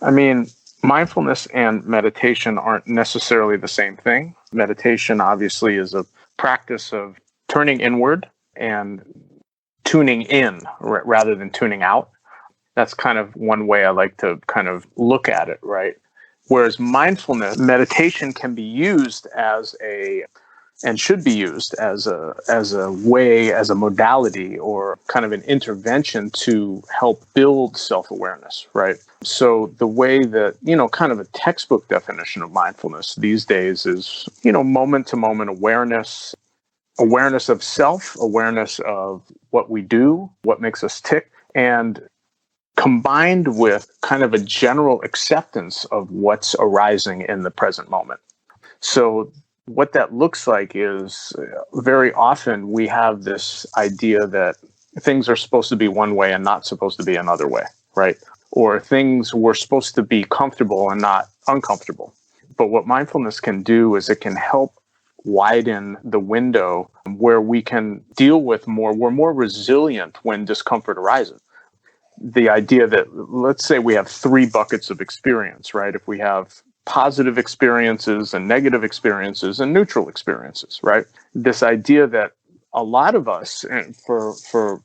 I mean, mindfulness and meditation aren't necessarily the same thing. Meditation obviously is a practice of turning inward and tuning in rather than tuning out. That's kind of one way I like to kind of look at it, right? Whereas mindfulness, meditation can be used as and should be used as a way, as a modality, or kind of an intervention to help build self-awareness, right? So the way that, kind of a textbook definition of mindfulness these days is, moment-to-moment awareness of self, awareness of what we do, what makes us tick, and combined with kind of a general acceptance of what's arising in the present moment. So what that looks like is very often we have this idea that things are supposed to be one way and not supposed to be another way, right? Or things were supposed to be comfortable and not uncomfortable. But what mindfulness can do is it can help widen the window where we can deal with we're more resilient when discomfort arises. The idea that, let's say we have 3 buckets of experience, right? If we have positive experiences and negative experiences and neutral experiences, right? This idea that a lot of us, for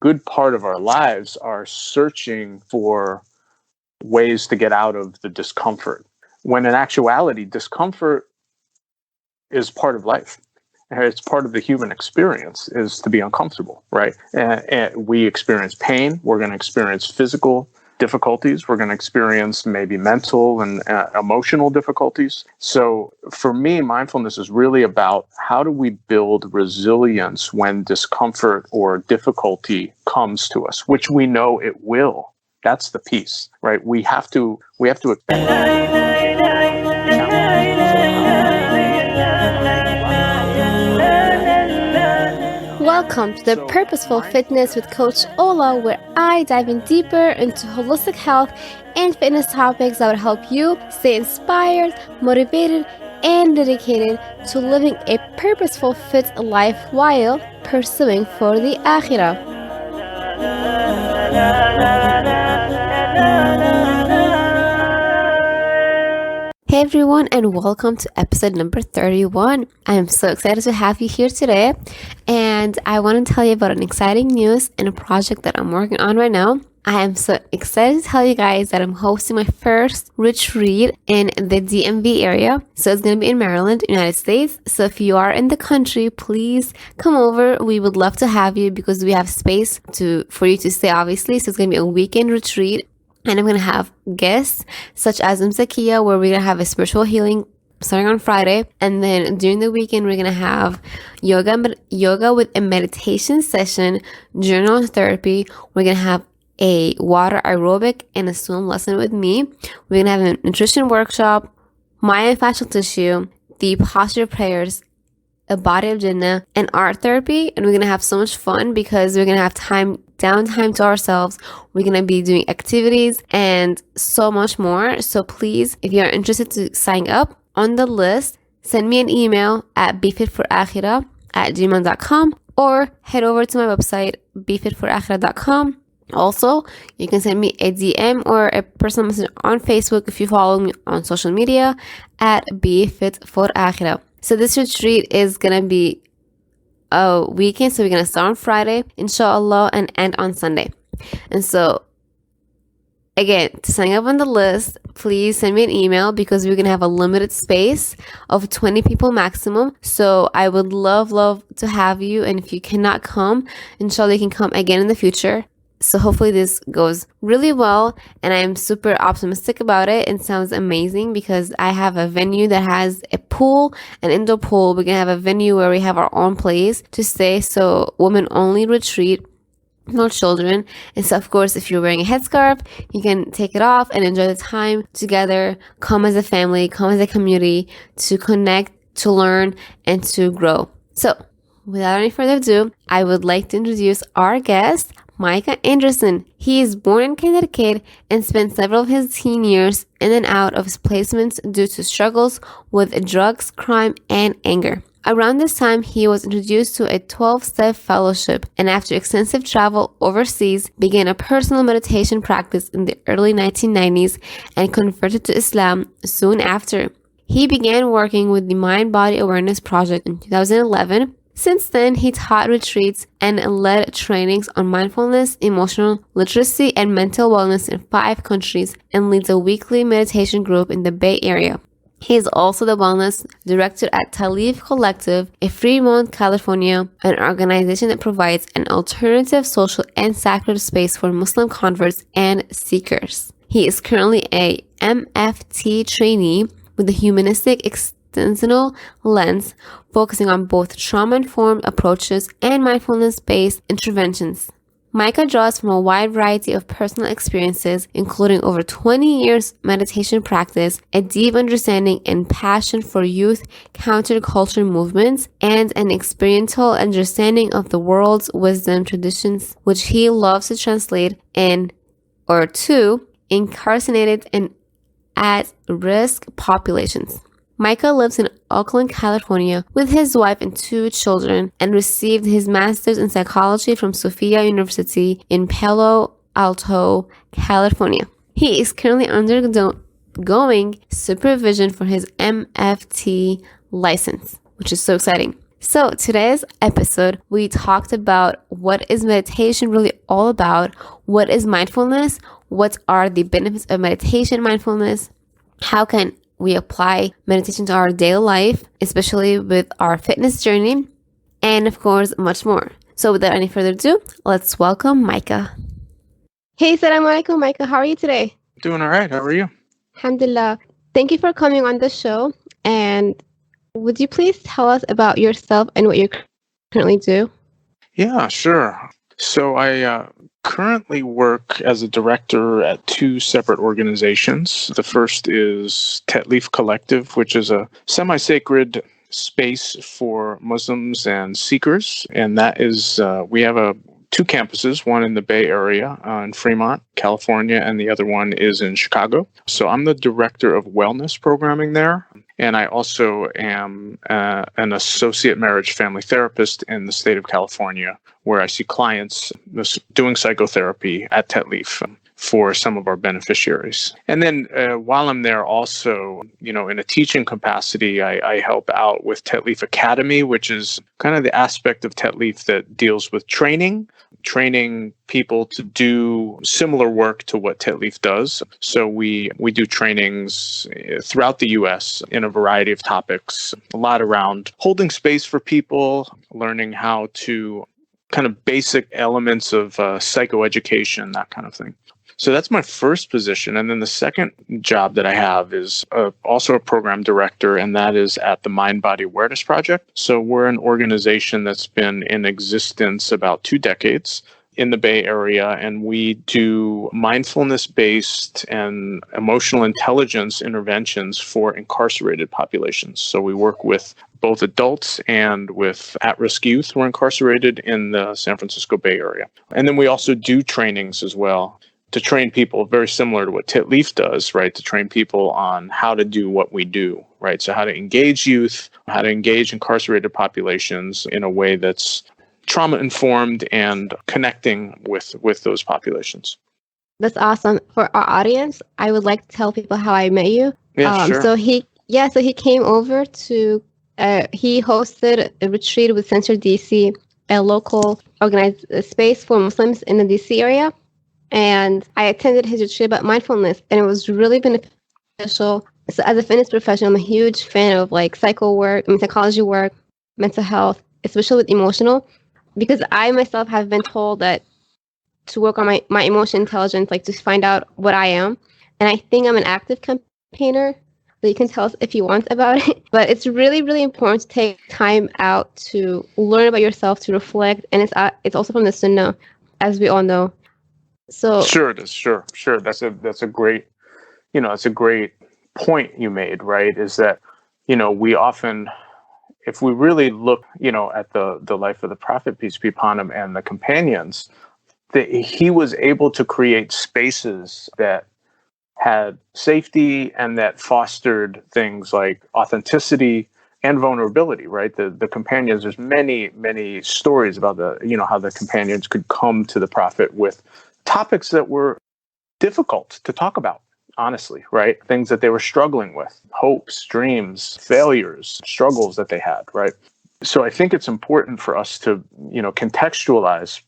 good part of our lives, are searching for ways to get out of the discomfort, when in actuality, discomfort is part of life. It's part of the human experience, is to be uncomfortable, right? And we experience pain. We're going to experience physical difficulties. We're going to experience maybe mental and emotional difficulties. So for me, mindfulness is really about how do we build resilience when discomfort or difficulty comes to us, which we know it will. That's the piece, right? We have to Welcome to the Purposeful Fitness with Coach Ola, where I dive in deeper into holistic health and fitness topics that would help you stay inspired, motivated, and dedicated to living a purposeful, fit life while pursuing for the Akhirah. Hey everyone, and welcome to episode number 31. I am so excited to have you here today, and I want to tell you about an exciting news and a project that I'm working on right now. I am so excited to tell you guys that I'm hosting my first retreat in the DMV area. So it's going to be in Maryland, United States. So if you are in the country, please come over. We would love to have you because we have space for you to stay, obviously. So it's going to be a weekend retreat. And I'm going to have guests such as Zakia, where we're going to have a spiritual healing starting on Friday. And then during the weekend, we're going to have yoga with a meditation session, journal therapy. We're going to have a water aerobic and a swim lesson with me. We're going to have a nutrition workshop, myofascial tissue, the posture prayers, a body of Jannah, and art therapy. And we're going to have so much fun because we're going to have downtime to ourselves. We're going to be doing activities and so much more. So please, if you're interested to sign up on the list, send me an email at befitforakhirah@gmail.com or head over to my website, befitforakhirah.com. Also, you can send me a DM or a personal message on Facebook if you follow me on social media at befitforakhirah. So this retreat is going to be a weekend. So we're going to start on Friday, inshallah, and end on Sunday. And so, again, to sign up on the list, please send me an email because we're going to have a limited space of 20 people maximum. So I would love to have you. And if you cannot come, inshallah, you can come again in the future. So hopefully this goes really well, and I'm super optimistic about it. It sounds amazing because I have a venue that has a pool, an indoor pool. We're going to have a venue where we have our own place to stay. So women only retreat, no children. And so of course, if you're wearing a headscarf, you can take it off and enjoy the time together. Come as a family, come as a community to connect, to learn, and to grow. So without any further ado, I would like to introduce our guest, Micah Anderson. He is born in Connecticut and spent several of his teen years in and out of his placements due to struggles with drugs, crime, and anger. Around this time, he was introduced to a 12-step fellowship, and after extensive travel overseas, began a personal meditation practice in the early 1990s and converted to Islam soon after. He began working with the Mind-Body Awareness Project in 2011. Since then, he taught retreats and led trainings on mindfulness, emotional literacy, and mental wellness in 5 countries and leads a weekly meditation group in the Bay Area. He is also the wellness director at Talif Collective, a Fremont, California, an organization that provides an alternative social and sacred space for Muslim converts and seekers. He is currently a MFT trainee with a humanistic-existential lens, focusing on both trauma-informed approaches and mindfulness-based interventions. Micah draws from a wide variety of personal experiences, including over 20 years meditation practice, a deep understanding and passion for youth counterculture movements, and an experiential understanding of the world's wisdom traditions, which he loves to translate in or to incarcerated and at-risk populations. Micah lives in Oakland, California with his wife and 2 children and received his master's in psychology from Sophia University in Palo Alto, California. He is currently undergoing supervision for his MFT license, which is so exciting. So today's episode, we talked about what is meditation really all about, what is mindfulness, what are the benefits of meditation mindfulness, how can we apply meditation to our daily life, especially with our fitness journey, and of course, much more. So without any further ado, let's welcome Micah. Hey, Assalamu alaikum, Micah. How are you today? Doing all right. How are you? Alhamdulillah. Thank you for coming on the show. And would you please tell us about yourself and what you currently do? Yeah, sure. So I currently work as a director at 2 separate organizations. The first is Talif Collective, which is a semi-sacred space for Muslims and seekers. And that is, we have 2 campuses, one in the Bay Area in Fremont, California, and the other one is in Chicago. So I'm the director of wellness programming there. And I also am an associate marriage family therapist in the state of California, where I see clients doing psychotherapy at Talif for some of our beneficiaries. And then while I'm there also, in a teaching capacity, I help out with Talif Academy, which is kind of the aspect of Talif that deals with training people to do similar work to what Talif does. So we do trainings throughout the U.S. in a variety of topics, a lot around holding space for people, learning how to kind of basic elements of psychoeducation, that kind of thing. So that's my first position. And then the second job that I have is also a program director, and that is at the Mind-Body Awareness Project. So we're an organization that's been in existence about 2 decades in the Bay Area, and we do mindfulness-based and emotional intelligence interventions for incarcerated populations. So we work with both adults and with at-risk youth who are incarcerated in the San Francisco Bay Area. And then we also do trainings as well to train people, very similar to what Talif does, right? To train people on how to do what we do, right? So how to engage youth, how to engage incarcerated populations in a way that's trauma-informed and connecting with those populations. That's awesome. For our audience, I would like to tell people how I met you. Yeah, sure. So he came over to, he hosted a retreat with Center DC, a local organized space for Muslims in the DC area. And I attended his retreat about mindfulness, and it was really beneficial. So as a fitness professional, I'm a huge fan of psychology work, mental health, especially with emotional, because I myself have been told that to work on my emotional intelligence, like to find out what I am. And I think I'm an active campaigner. So you can tell us if you want about it. But it's really, really important to take time out to learn about yourself, to reflect. And it's also from the Sunnah, as we all know. So sure it is. Sure. That's a great, it's a great point you made, right? Is that, we often, if we really look, at the life of the Prophet, peace be upon him, and the companions, that he was able to create spaces that had safety and that fostered things like authenticity and vulnerability, right? The companions, there's many stories about how the companions could come to the prophet with topics that were difficult to talk about, honestly, right? Things that they were struggling with, hopes, dreams, failures, struggles that they had, right? So I think it's important for us to, contextualize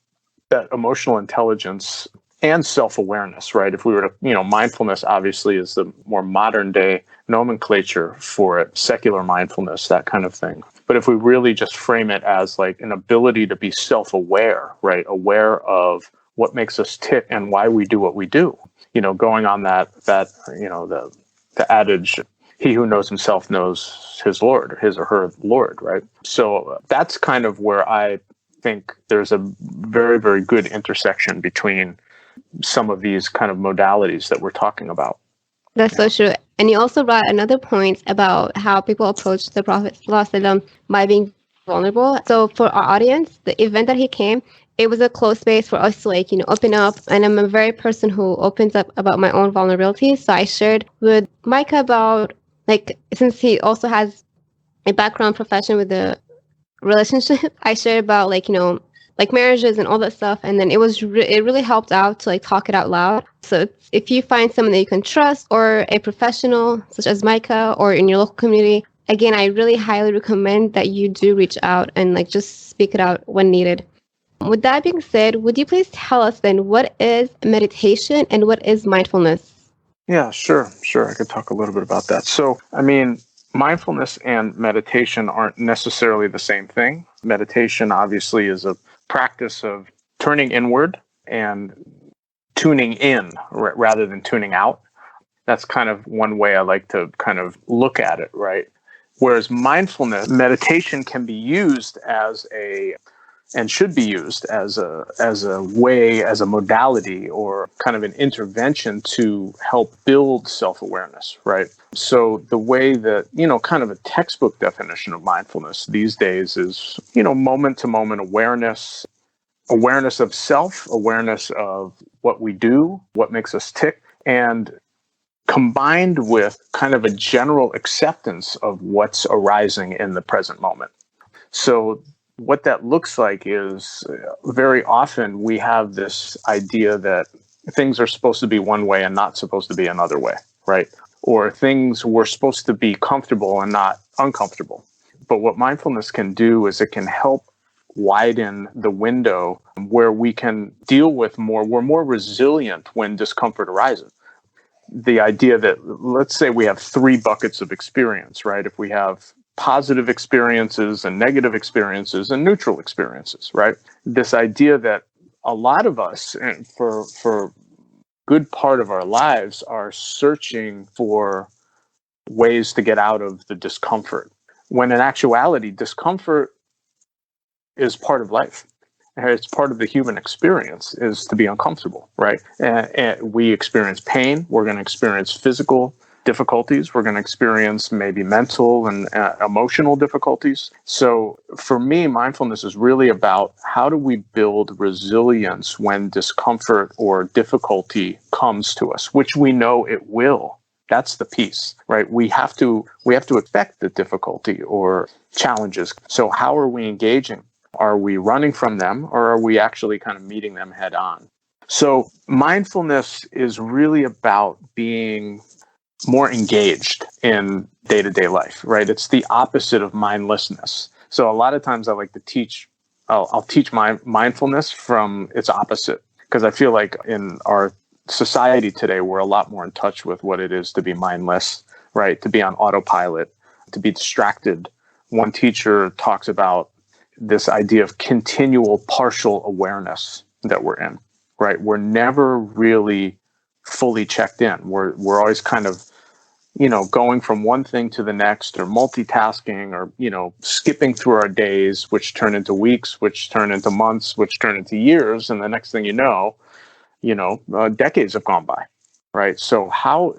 that emotional intelligence and self-awareness, right? If we were to, mindfulness obviously is the more modern day nomenclature for it, secular mindfulness, that kind of thing. But if we really just frame it as like an ability to be self-aware, right? Aware of what makes us tick and why we do what we do, going on that the adage, he who knows himself knows his Lord, or his or her Lord, right? So that's kind of where I think there's a very, very good intersection between some of these kind of modalities that we're talking about. That's so true. And you also brought another point about how people approach the Prophet ﷺ by being vulnerable. So for our audience, the event that he came, it was a closed space for us to open up. And I'm a very person who opens up about my own vulnerabilities. So I shared with Micah about, since he also has a background profession with the relationship, I shared about marriages and all that stuff, and then it really helped out to talk it out loud. So if you find someone that you can trust, or a professional such as Micah, or in your local community, again, I really highly recommend that you do reach out and just speak it out when needed. With that being said, would you please tell us then, what is meditation and what is mindfulness? Yeah, sure. I could talk a little bit about that. So, mindfulness and meditation aren't necessarily the same thing. Meditation obviously is a practice of turning inward and tuning in rather than tuning out. That's kind of one way I like to kind of look at it, right? Whereas meditation can be used and should be used as a way, as a modality, or kind of an intervention to help build self-awareness, right? So the way that, kind of a textbook definition of mindfulness these days is, moment-to-moment awareness of self, awareness of what we do, what makes us tick, and combined with kind of a general acceptance of what's arising in the present moment. So what that looks like is very often we have this idea that things are supposed to be one way and not supposed to be another way, right? Or things were supposed to be comfortable and not uncomfortable. But what mindfulness can do is it can help widen the window where we can deal with we're more resilient when discomfort arises. The idea that, let's say we have 3 buckets of experience, right? If we have positive experiences and negative experiences and neutral experiences, right? This idea that a lot of us, for good part of our lives, are searching for ways to get out of the discomfort, when in actuality, discomfort is part of life. It's part of the human experience, is to be uncomfortable, right? And we experience pain. We're going to experience physical difficulties. We're going to experience maybe mental and emotional difficulties. So for me, mindfulness is really about how do we build resilience when discomfort or difficulty comes to us, which we know it will. That's the piece, right? We have to expect the difficulty or challenges. So how are we engaging? Are we running from them, or are we actually kind of meeting them head on? So mindfulness is really about being more engaged in day-to-day life, right? It's the opposite of mindlessness. So a lot of times I like to teach, I'll teach my mindfulness from its opposite, because I feel like in our society today, we're a lot more in touch with what it is to be mindless, right? To be on autopilot, to be distracted. One teacher talks about this idea of continual partial awareness that we're in, right? We're never really fully checked in. We're always kind of, going from one thing to the next, or multitasking, or, skipping through our days, which turn into weeks, which turn into months, which turn into years. And the next thing you know, decades have gone by, right? So how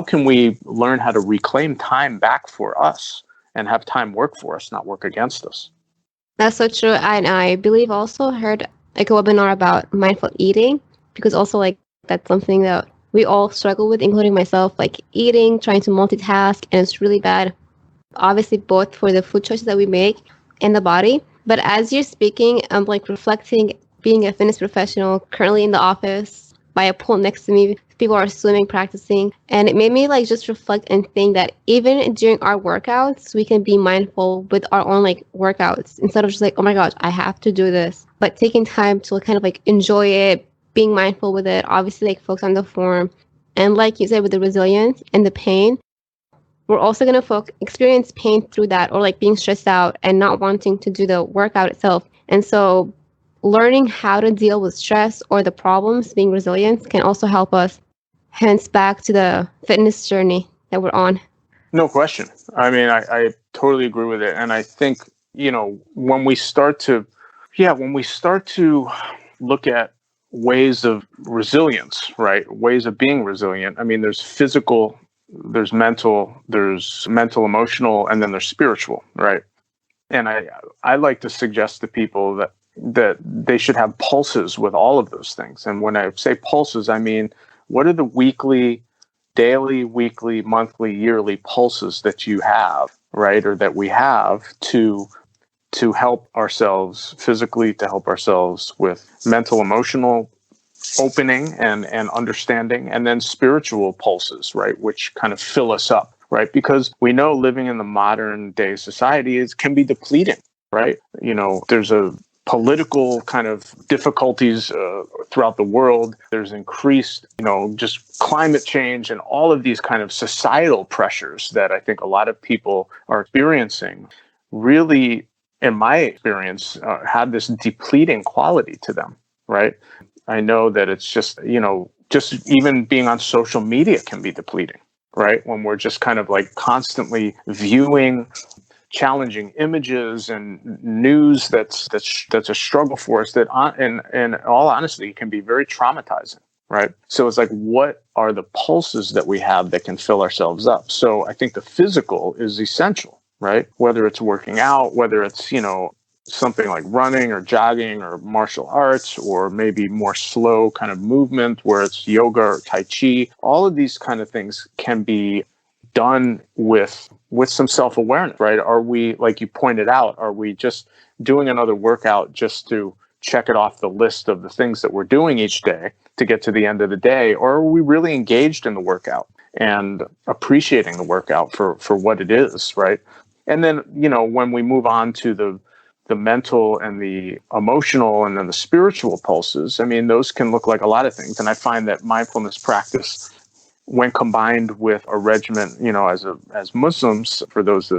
can we learn how to reclaim time back for us and have time work for us, not work against us? That's so true. And I believe also heard a webinar about mindful eating, because also that's something that we all struggle with, including myself, eating, trying to multitask, and it's really bad obviously both for the food choices that we make and the body. But as you're speaking, I'm like reflecting being a fitness professional currently in the office by a pool next to me. People are swimming, practicing. And it made me like just reflect and think that even during our workouts, we can be mindful with our own like workouts instead of just like, oh my gosh, I have to do this. But taking time to kind of like enjoy it, being mindful with it, obviously like focus on the form. And like you said, with the resilience and the pain, we're also going to experience pain through that, or like being stressed out and not wanting to do the workout itself. And so learning how to deal with stress or the problems, being resilient, can also help us hence back to the fitness journey that we're on. No question. I mean, I totally agree with it. And I think, when we start to look at ways of resilience, right? Ways of being resilient. I mean, there's physical, there's mental, emotional, and then there's spiritual, right? And I like to suggest to people that they should have pulses with all of those things. And when I say pulses, I mean, what are the daily, weekly, monthly, yearly pulses that you have, right? Or that we have to help ourselves physically, to help ourselves with mental, emotional opening and understanding, and then spiritual pulses, right? Which kind of fill us up, right? Because we know living in the modern day society can be depleting, right? There's a political kind of difficulties throughout the world. There's increased, just climate change and all of these kind of societal pressures that I think a lot of people are experiencing really, in my experience, have this depleting quality to them, right? I know that it's just even being on social media can be depleting, right? When we're just kind of like constantly viewing challenging images and news that's a struggle for us that, in all honesty, can be very traumatizing, right? So it's like, what are the pulses that we have that can fill ourselves up? So I think the physical is essential, right? Whether it's working out, whether it's, something like running or jogging or martial arts, or maybe more slow kind of movement where it's yoga or tai chi, all of these kind of things can be done with some self-awareness, right? Are we, like you pointed out, are we just doing another workout just to check it off the list of the things that we're doing each day to get to the end of the day? Or are we really engaged in the workout and appreciating the workout for what it is, right? And then, when we move on to the mental and the emotional and then the spiritual pulses, I mean, those can look like a lot of things. And I find that mindfulness practice, when combined with a regimen, as Muslims, for those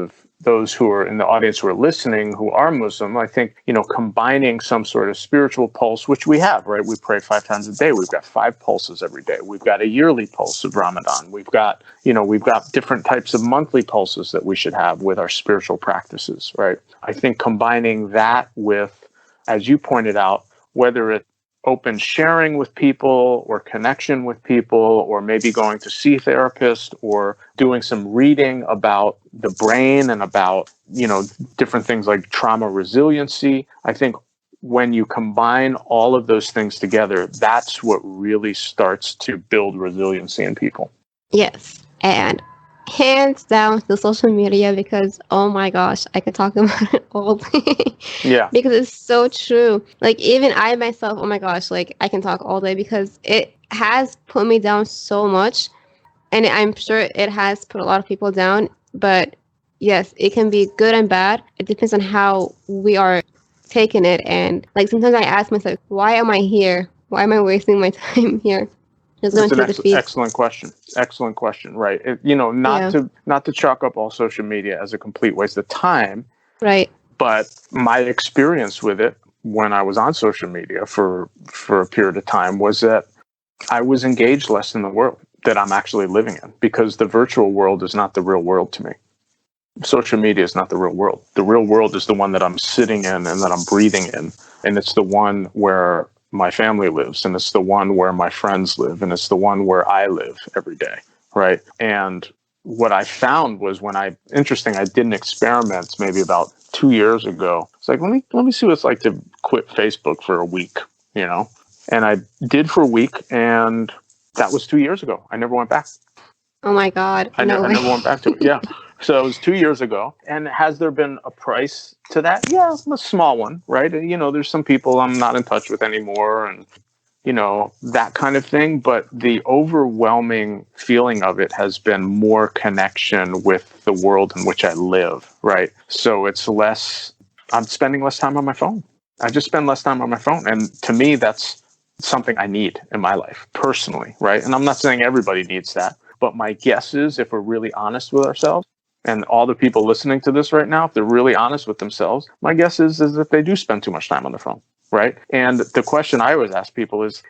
who are in the audience who are listening who are Muslim, I think, combining some sort of spiritual pulse, which we have, right? We pray 5 times a day. We've got 5 pulses every day. We've got a yearly pulse of Ramadan. We've got different types of monthly pulses that we should have with our spiritual practices, right? I think combining that with, as you pointed out, whether it open sharing with people or connection with people, or maybe going to see a therapist or doing some reading about the brain and about, different things like trauma resiliency. I think when you combine all of those things together, that's what really starts to build resiliency in people. Yes. And hands down the social media, because oh my gosh, I could talk about it all day. Yeah. Because it's so true. Like even I myself, oh my gosh, like I can talk all day because it has put me down so much. And I'm sure it has put a lot of people down. But yes, it can be good and bad. It depends on how we are taking it. And like sometimes I ask myself, why am I here? Why am I wasting my time here? That's an excellent question. Excellent question. Right. Not to chalk up all social media as a complete waste of time. Right. But my experience with it when I was on social media for a period of time was that I was engaged less in the world that I'm actually living in, because the virtual world is not the real world to me. Social media is not the real world. The real world is the one that I'm sitting in and that I'm breathing in. And it's the one where my family lives, and it's the one where my friends live, and it's the one where I live every day, right? And what I found was I did an experiment maybe about 2 years ago. It's like, let me see what it's like to quit Facebook for a week, And I did for a week, and that was 2 years ago. I never went back. Oh my God. I never went back to it. Yeah. So it was 2 years ago. And has there been a price to that? Yeah, a small one, right? There's some people I'm not in touch with anymore, and that kind of thing. But the overwhelming feeling of it has been more connection with the world in which I live, right? So it's I'm spending less time on my phone. I just spend less time on my phone. And to me, that's something I need in my life personally, right? And I'm not saying everybody needs that, but my guess is, if we're really honest with ourselves, and all the people listening to this right now, if they're really honest with themselves, my guess is that they do spend too much time on their phone. Right. And the question I always ask people is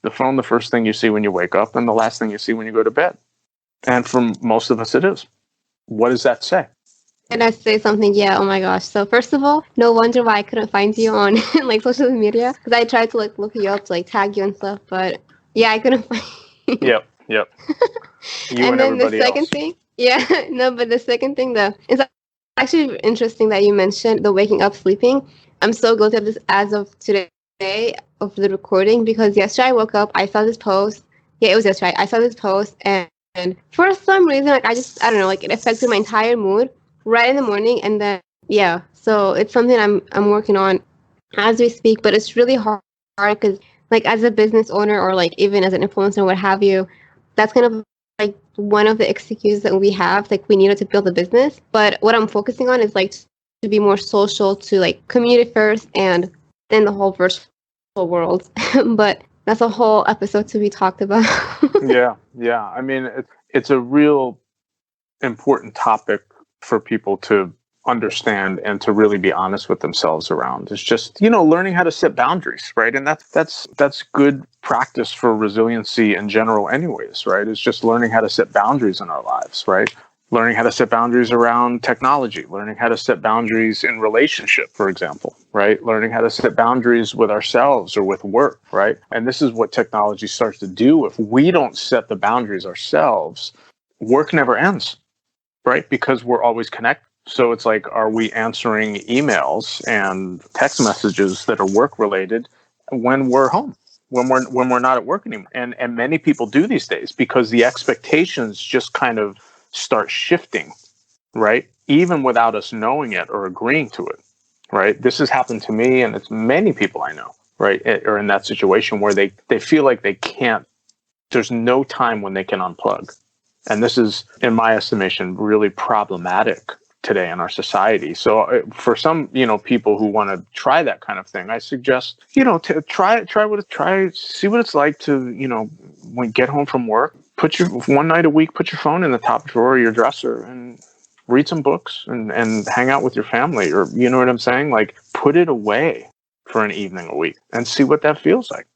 the phone the first thing you see when you wake up and the last thing you see when you go to bed? And for most of us, it is. What does that say? Can I say something? Yeah. Oh my gosh. So first of all, no wonder why I couldn't find you on like social media, because I tried to like look you up to like tag you and stuff, but yeah, I couldn't find you. Yep. You and then the second else. thing, yeah, no, but the second thing though is actually interesting that you mentioned the waking up, sleeping. I'm so guilty of this as of today of the recording, because yesterday I woke up, I saw this post. Yeah, it was yesterday. I saw this post, and for some reason, like I don't know, like it affected my entire mood right in the morning. And then yeah, so it's something I'm working on as we speak. But it's really hard because like as a business owner, or like even as an influencer, what have you, that's kind of like one of the excuses that we have. Like we needed to build a business, but what I'm focusing on is like to be more social, to like community first, and then the whole virtual world. But that's a whole episode to be talked about. Yeah. I mean, it's a real important topic for people to understand and to really be honest with themselves around. It's just, learning how to set boundaries, right? And that's good practice for resiliency in general anyways, right? It's just learning how to set boundaries in our lives, right? Learning how to set boundaries around technology, learning how to set boundaries in relationship, for example, right? Learning how to set boundaries with ourselves or with work, right? And this is what technology starts to do. If we don't set the boundaries ourselves, work never ends, right? Because we're always connected. So it's like, are we answering emails and text messages that are work related when we're home? When we're not at work anymore. And many people do these days because the expectations just kind of start shifting, right? Even without us knowing it or agreeing to it, right? This has happened to me, and it's many people I know, right, are in that situation where they feel like they can't, there's no time when they can unplug. And this is, in my estimation, really problematic today in our society. So for some, people who want to try that kind of thing, I suggest, to see what it's like to, when you get home from work, one night a week, put your phone in the top drawer of your dresser and read some books and hang out with your family, or, you know what I'm saying? Like, put it away for an evening a week and see what that feels like.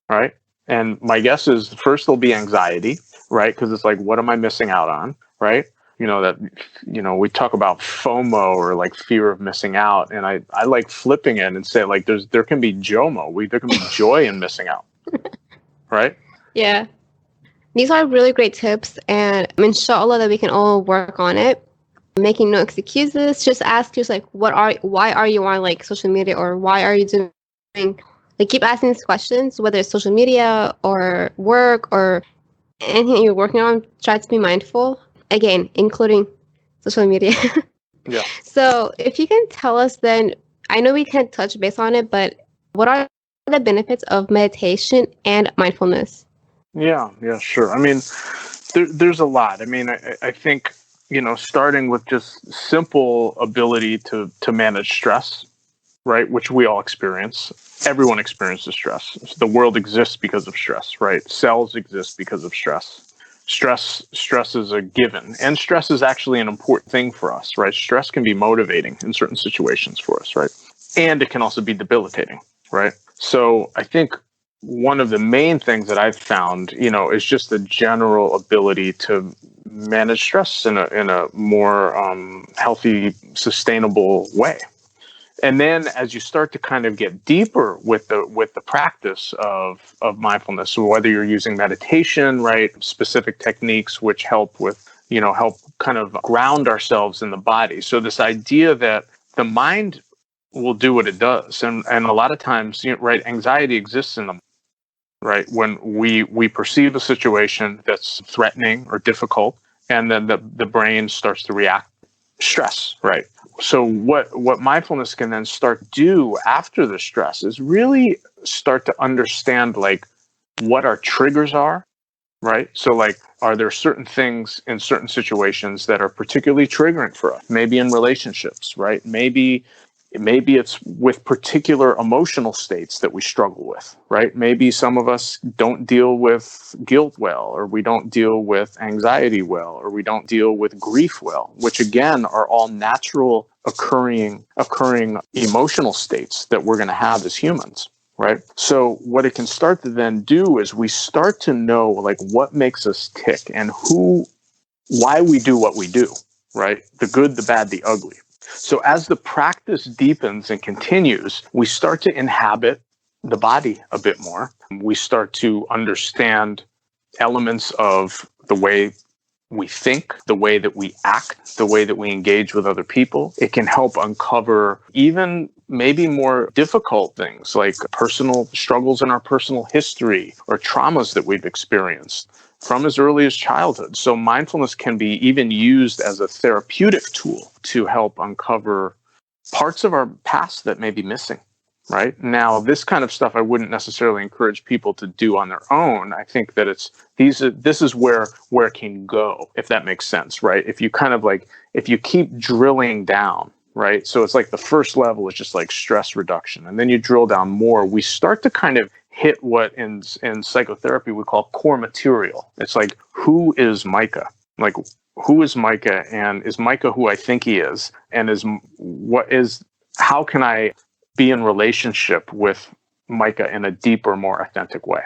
Right. And my guess is first there'll be anxiety, right? Because it's like, what am I missing out on? Right. We talk about FOMO, or like fear of missing out. And I like flipping it and say, like, there can be JOMO. There can be joy in missing out. Right. Yeah. These are really great tips, and inshallah that we can all work on it. Making no excuses. Just ask yourself, like, why are you on like social media, or why are you doing, like, keep asking these questions, whether it's social media or work or anything you're working on. Try to be mindful, again, including social media. Yeah. So if you can tell us then, I know we can't touch base on it, but what are the benefits of meditation and mindfulness? Yeah, sure. I mean, there's a lot. I mean, I think, starting with just simple ability to manage stress, right? Which we all experience. Everyone experiences stress. The world exists because of stress, right? Cells exist because of stress. Stress is a given. And stress is actually an important thing for us, right? Stress can be motivating in certain situations for us, right? And it can also be debilitating, right? So I think one of the main things that I've found, is just the general ability to manage stress in a more healthy, sustainable way. And then as you start to kind of get deeper with the practice of mindfulness, so whether you're using meditation, right, specific techniques which help with, help kind of ground ourselves in the body. So this idea that the mind will do what it does. And a lot of times, right, anxiety exists in the mind, right? When we perceive a situation that's threatening or difficult, and then the brain starts to react stress, right? So what mindfulness can then start do after the stress is really start to understand like what our triggers are, right? So like, are there certain things in certain situations that are particularly triggering for us? Maybe in relationships, right? Maybe it's with particular emotional states that we struggle with, right? Maybe some of us don't deal with guilt well, or we don't deal with anxiety well, or we don't deal with grief well, which again are all natural occurring emotional states that we're going to have as humans. Right. So what it can start to then do is we start to know like what makes us tick and why we do what we do. Right. The good, the bad, the ugly. So as the practice deepens and continues, we start to inhabit the body a bit more. We start to understand elements of the way we think, the way that we act, the way that we engage with other people. It can help uncover even maybe more difficult things like personal struggles in our personal history or traumas that we've experienced from as early as childhood. So mindfulness can be even used as a therapeutic tool to help uncover parts of our past that may be missing. Right now, this kind of stuff I wouldn't necessarily encourage people to do on their own. I think that this is where it can go, if that makes sense, right? If you kind of like, if you keep drilling down, right? So it's like the first level is just like stress reduction, and then you drill down more. We start to kind of hit what in psychotherapy we call core material. It's like, who is Micah? Like, who is Micah, and is Micah who I think he is, and how can I be in relationship with Micah in a deeper, more authentic way?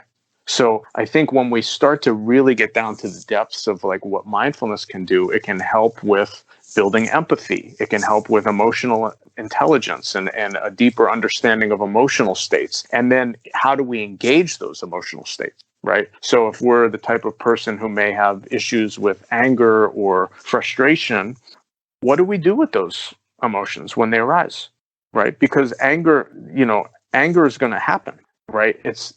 So I think when we start to really get down to the depths of like what mindfulness can do, it can help with building empathy. It can help with emotional intelligence and a deeper understanding of emotional states. And then how do we engage those emotional states? Right. So if we're the type of person who may have issues with anger or frustration, what do we do with those emotions when they arise? Right? Because anger is going to happen, right? It's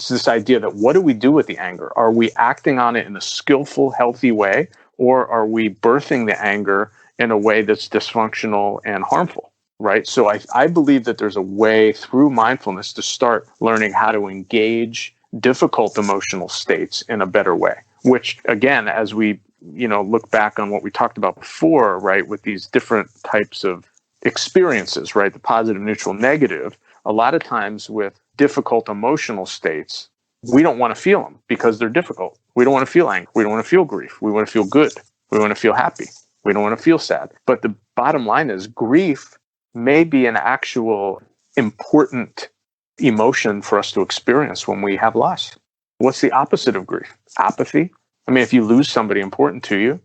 this idea that what do we do with the anger? Are we acting on it in a skillful, healthy way, or are we birthing the anger in a way that's dysfunctional and harmful, right? So I believe that there's a way through mindfulness to start learning how to engage difficult emotional states in a better way, which again, as we, look back on what we talked about before, right, with these different types of experiences, right? The positive, neutral, negative. A lot of times with difficult emotional states, we don't want to feel them because they're difficult. We don't want to feel anger. We don't want to feel grief. We want to feel good. We want to feel happy. We don't want to feel sad. But the bottom line is grief may be an actual important emotion for us to experience when we have loss. What's the opposite of grief? Apathy. I mean, if you lose somebody important to you,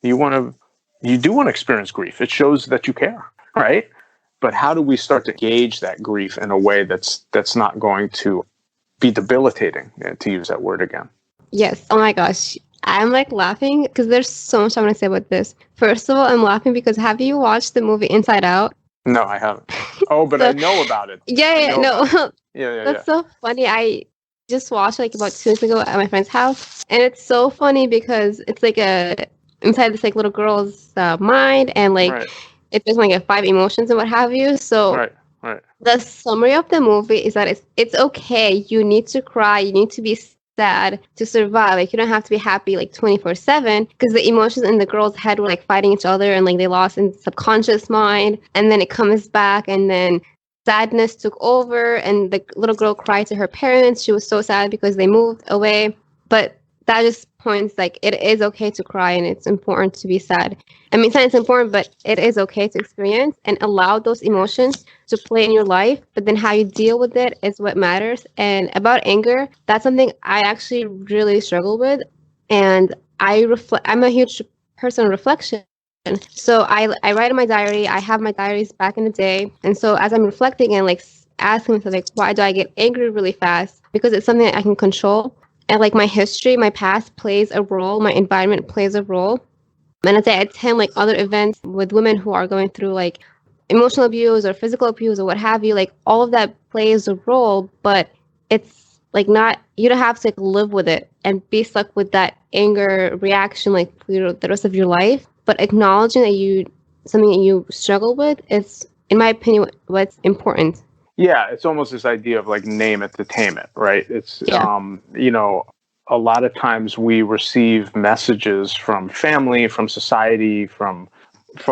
you do want to experience grief. It shows that you care. Right? But how do we start to gauge that grief in a way that's not going to be debilitating, to use that word again? Yes. Oh my gosh. I'm like laughing because there's so much I want to say about this. First of all, I'm laughing because have you watched the movie Inside Out? No, I haven't. Oh, but I know about it. No. Yeah. That's so funny. I just watched it like about 2 weeks ago at my friend's house. And it's so funny because it's like inside this like little girl's mind, and like, right. It's just like 5 emotions and what have you. So right. The summary of the movie is that it's okay. You need to cry. You need to be sad to survive. Like, you don't have to be happy like 24/7, because the emotions in the girl's head were like fighting each other, and like they lost in subconscious mind, and then it comes back, and then sadness took over, and the little girl cried to her parents. She was so sad because they moved away. But that just points like it is okay to cry, and it's important to be sad. I mean, it's important, but it is okay to experience and allow those emotions to play in your life. But then how you deal with it is what matters. And about anger, that's something I actually really struggle with. And I'm a huge person of reflection. So I write in my diary. I have my diaries back in the day. And so as I'm reflecting and like asking myself, like, why do I get angry really fast? Because it's something that I can control. And like my history, my past plays a role. My environment plays a role. And as I attend like other events with women who are going through like emotional abuse or physical abuse or what have you, like all of that plays a role, but it's like not, you don't have to like, live with it and be stuck with that anger reaction like for the rest of your life. But acknowledging that something that you struggle with, it's, in my opinion, what's important. Yeah, it's almost this idea of like name it to tame it, right? It's Yeah. a lot of times we receive messages from family, from society, from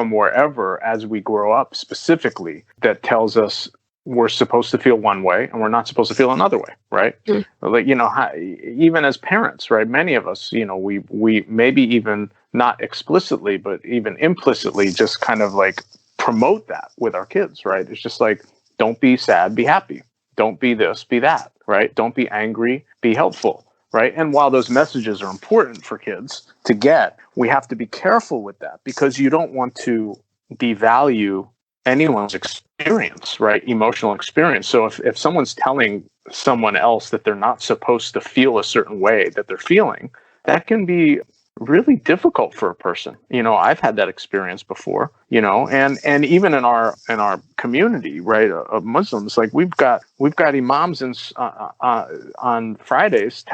wherever as we grow up specifically that tells us we're supposed to feel one way and we're not supposed to feel another way, right? Like, even as parents, right? Many of us, we maybe even not explicitly, but even implicitly just kind of like promote that with our kids, right? It's just like, don't be sad, be happy. Don't be this, be that, right? Don't be angry, be helpful, right? And while those messages are important for kids to get, we have to be careful with that because you don't want to devalue anyone's experience, right? Emotional experience. So if someone's telling someone else that they're not supposed to feel a certain way that they're feeling, that can be really difficult for a person. I've had that experience before, and even in our community, right, of Muslims, like we've got imams on Fridays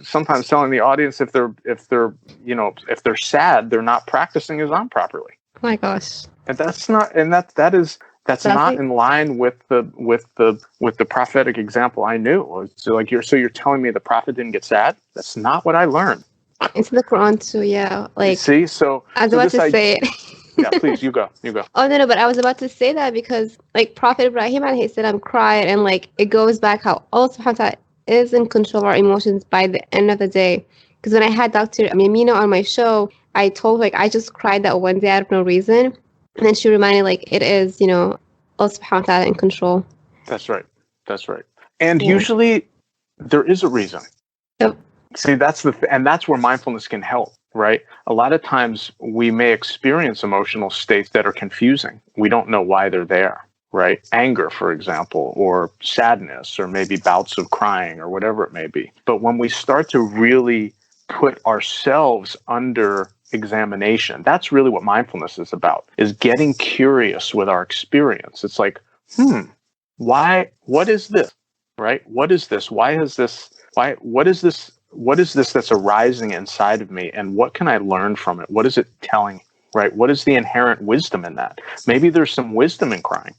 sometimes telling the audience if they're sad, they're not practicing Islam properly. Oh my gosh. And that's not in line with the prophetic example I knew. So like you're telling me the prophet didn't get sad? That's not what I learned. It's the Quran too, yeah. Like, see, so I was about to say it. Yeah, please, you go. Oh no, but I was about to say that because like Prophet Ibrahim alayhi salam cried, and like it goes back how Allah subhanahu wa ta'ala is in control of our emotions by the end of the day. Because when I had Dr. Amina on my show, I told I just cried that one day out of no reason. And then she reminded it is, Allah subhanahu wa ta'ala in control. That's right. And usually there is a reason. Yep. See, and that's where mindfulness can help, right? A lot of times we may experience emotional states that are confusing. We don't know why they're there, right? Anger, for example, or sadness, or maybe bouts of crying or whatever it may be. But when we start to really put ourselves under examination, that's really what mindfulness is about, is getting curious with our experience. It's like, what is this, right? What is this? What is this that's arising inside of me, and what can I learn from it? What is it telling me, right? What is the inherent wisdom in that? Maybe there's some wisdom in crying,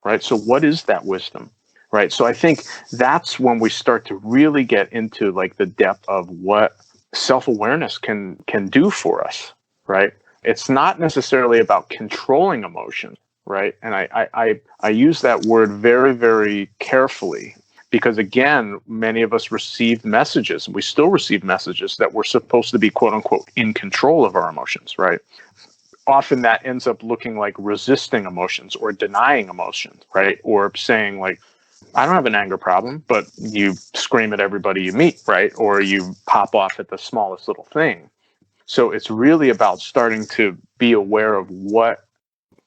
right? So what is that wisdom, right? So I think that's when we start to really get into the depth of what self-awareness can do for us, right? It's not necessarily about controlling emotion, right? And I use that word very, very carefully. Because again, many of us received messages, and we still receive messages that we're supposed to be, quote unquote, in control of our emotions, right? Often that ends up looking like resisting emotions or denying emotions, right? Or saying I don't have an anger problem, but you scream at everybody you meet, right? Or you pop off at the smallest little thing. So it's really about starting to be aware of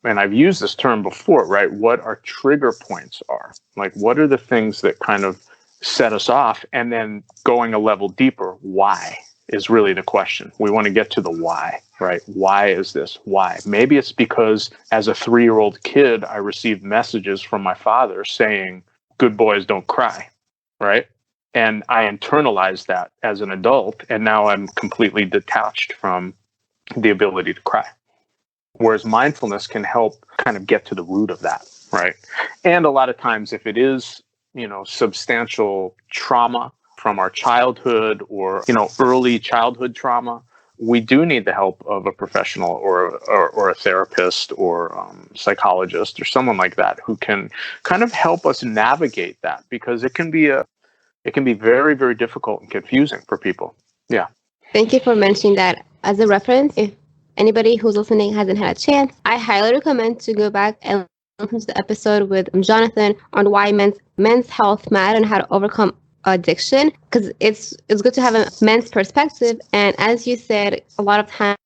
and I've used this term before, right? What our trigger points are. What are the things that kind of set us off? And then going a level deeper, why is really the question. We want to get to the why, right? Why is this? Why? Maybe it's because as a 3-year-old kid, I received messages from my father saying, good boys don't cry, right? And I internalized that as an adult, and now I'm completely detached from the ability to cry. Whereas mindfulness can help kind of get to the root of that, right? And a lot of times if it is, substantial trauma from our childhood or, early childhood trauma, we do need the help of a professional or a therapist or psychologist or someone like that who can kind of help us navigate that, because it can be very, very difficult and confusing for people. Yeah. Thank you for mentioning that as a reference. If anybody who's listening hasn't had a chance, I highly recommend to go back and listen to the episode with Jonathan on why men's health matter and how to overcome addiction, because it's good to have a men's perspective. And as you said, a lot of times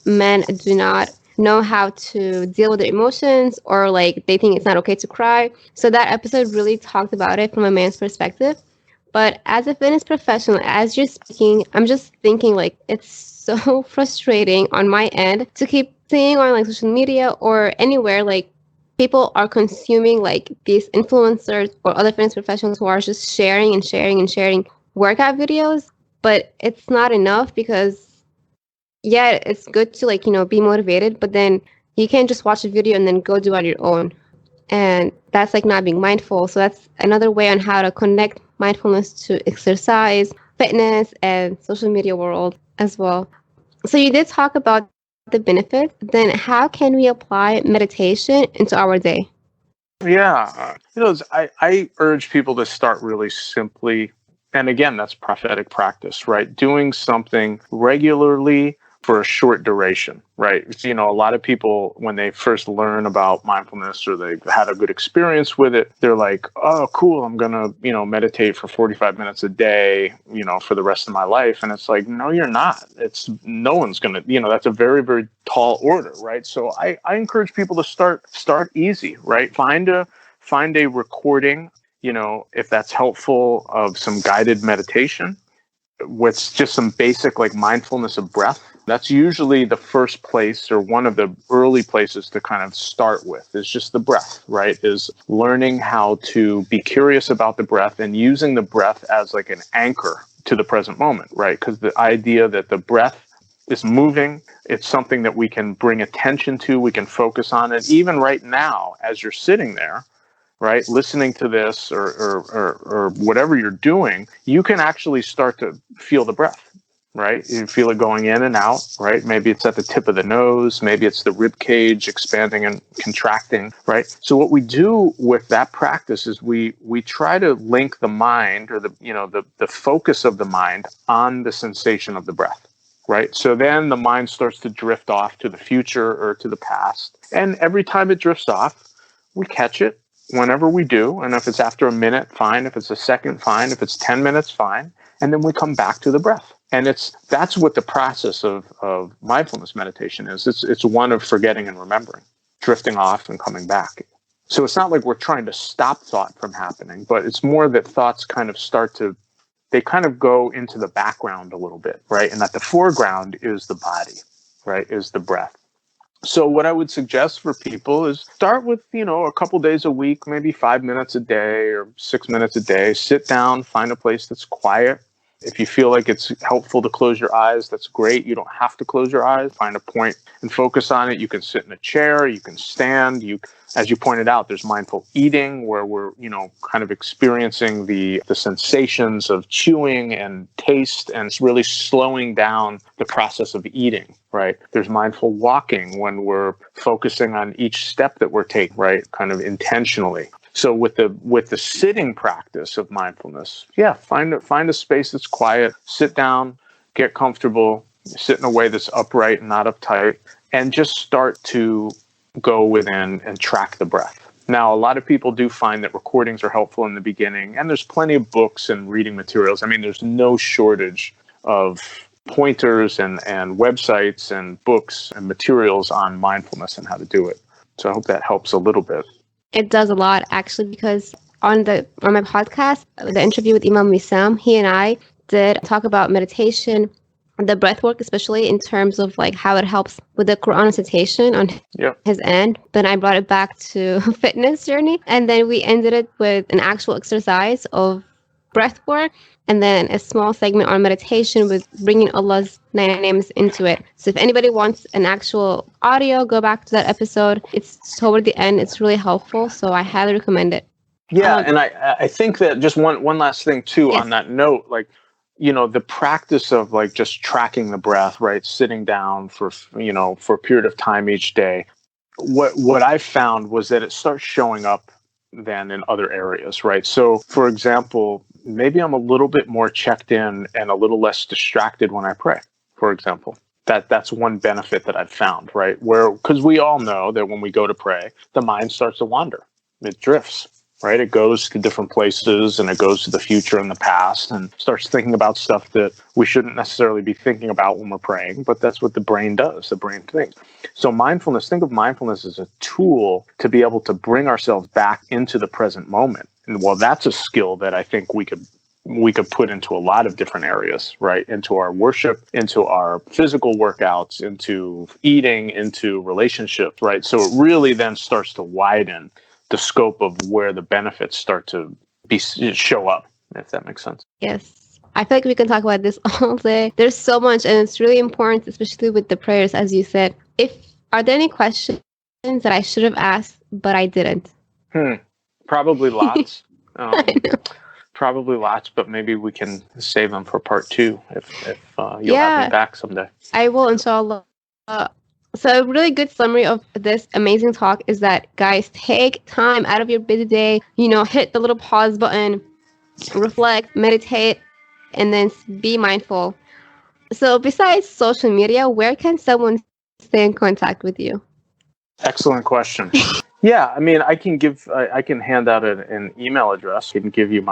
men do not know how to deal with their emotions, or they think it's not okay to cry. So that episode really talked about it from a man's perspective. But as a fitness professional, as you're speaking, I'm just thinking it's so frustrating on my end to keep seeing on social media or anywhere people are consuming these influencers or other fitness professionals who are just sharing workout videos. But it's not enough, because yeah, it's good to be motivated, but then You can't just watch a video and then go do it on your own. And that's like not being mindful. So that's another way on how to connect mindfulness to exercise, fitness, and social media world as well. So you did talk about the benefits. Then how can we apply meditation into our day? Yeah. I urge people to start really simply. And again, that's prophetic practice, right? Doing something regularly for a short duration, right? A lot of people, when they first learn about mindfulness or they've had a good experience with it, they're like, oh, cool, I'm going to, meditate for 45 minutes a day, for the rest of my life. And it's like, no, you're not. No one's going to, that's a very, very tall order, right? So I encourage people to start easy, right? Find a recording, if that's helpful, of some guided meditation with just some basic like mindfulness of breath. That's usually the first place or one of the early places to kind of start with, is just the breath, right? Is learning how to be curious about the breath and using the breath as like an anchor to the present moment, right? Because the idea that the breath is moving, it's something that we can bring attention to, we can focus on it. Even right now, as you're sitting there, right, listening to this or whatever you're doing, you can actually start to feel the breath, right? You feel it going in and out, right? Maybe it's at the tip of the nose, maybe it's the rib cage expanding and contracting, right? So what we do with that practice is we try to link the mind or the focus of the mind on the sensation of the breath. Right. So then the mind starts to drift off to the future or to the past. And every time it drifts off, we catch it whenever we do. And if it's after a minute, fine. If it's a second, fine. If it's 10 minutes, fine. And then we come back to the breath. And that's what the process of mindfulness meditation is. It's one of forgetting and remembering, drifting off and coming back. So it's not like we're trying to stop thought from happening, but it's more that thoughts kind of they kind of go into the background a little bit, right? And at the foreground is the body, right? Is the breath. So what I would suggest for people is start with, a couple days a week, maybe 5 minutes a day or 6 minutes a day. Sit down, find a place that's quiet. If you feel like it's helpful to close your eyes, that's great. You don't have to close your eyes. Find a point and focus on it. You can sit in a chair. You can stand. As you pointed out, there's mindful eating where we're, kind of experiencing the sensations of chewing and taste, and it's really slowing down the process of eating, right? There's mindful walking when we're focusing on each step that we're taking, right? Kind of intentionally. So with the sitting practice of mindfulness, find a space that's quiet, sit down, get comfortable, sit in a way that's upright and not uptight, and just start to go within and track the breath. Now, a lot of people do find that recordings are helpful in the beginning, and there's plenty of books and reading materials. I mean, there's no shortage of pointers and websites and books and materials on mindfulness and how to do it. So I hope that helps a little bit. It does a lot, actually, because on my podcast, the interview with Imam Wissam, he and I did talk about meditation, the breath work, especially in terms of like how it helps with the Quran recitation on his end. Then I brought it back to fitness journey, and then we ended it with an actual exercise of breath work, and then a small segment on meditation with bringing Allah's 99 names into it. So if anybody wants an actual audio, go back to that episode. It's toward the end. It's really helpful, so I highly recommend it. Yeah, and I think that just one last thing too, on that note, like, the practice of like just tracking the breath, right? Sitting down for a period of time each day. What I found was that it starts showing up then in other areas, right? So for example, maybe I'm a little bit more checked in and a little less distracted when I pray, for example. That's one benefit that I've found, right? Because we all know that when we go to pray, the mind starts to wander. It drifts, right? It goes to different places and it goes to the future and the past and starts thinking about stuff that we shouldn't necessarily be thinking about when we're praying, but that's what the brain does. The brain thinks. So think of mindfulness as a tool to be able to bring ourselves back into the present moment. And well, that's a skill that I think we could put into a lot of different areas, right? Into our worship, into our physical workouts, into eating, into relationships, right? So it really then starts to widen the scope of where the benefits start to show up, if that makes sense. Yes. I feel like we can talk about this all day. There's so much, and it's really important, especially with the prayers, as you said. Are there any questions that I should have asked, but I didn't? Probably lots. Probably lots, but maybe we can save them for part 2 if you'll have me back someday. I will, inshallah. So a really good summary of this amazing talk is that, guys, take time out of your busy day, hit the little pause button, reflect, meditate, and then be mindful. So besides social media, where can someone stay in contact with you? Excellent question. Yeah, I mean, I can hand out an email address. I can give you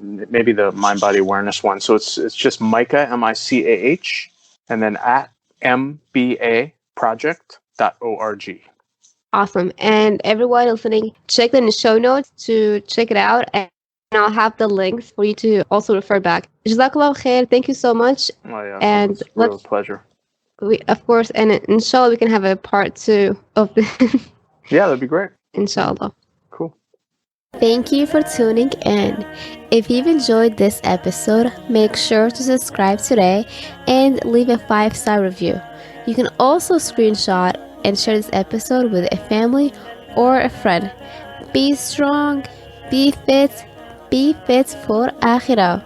maybe the mind body awareness one. So it's just Micah, MICAH, and then at mbaproject.org. Awesome. And everyone listening, check in the show notes to check it out, and I'll have the links for you to also refer back. Jazakallah khair. Thank you so much. Oh yeah, and it's a real pleasure. Of course, and inshallah we can have a part 2 of this. Yeah, that'd be great. Inshallah. Cool. Thank you for tuning in. If you've enjoyed this episode, make sure to subscribe today and leave a 5-star review. You can also screenshot and share this episode with a family or a friend. Be strong, be fit for Akhirah.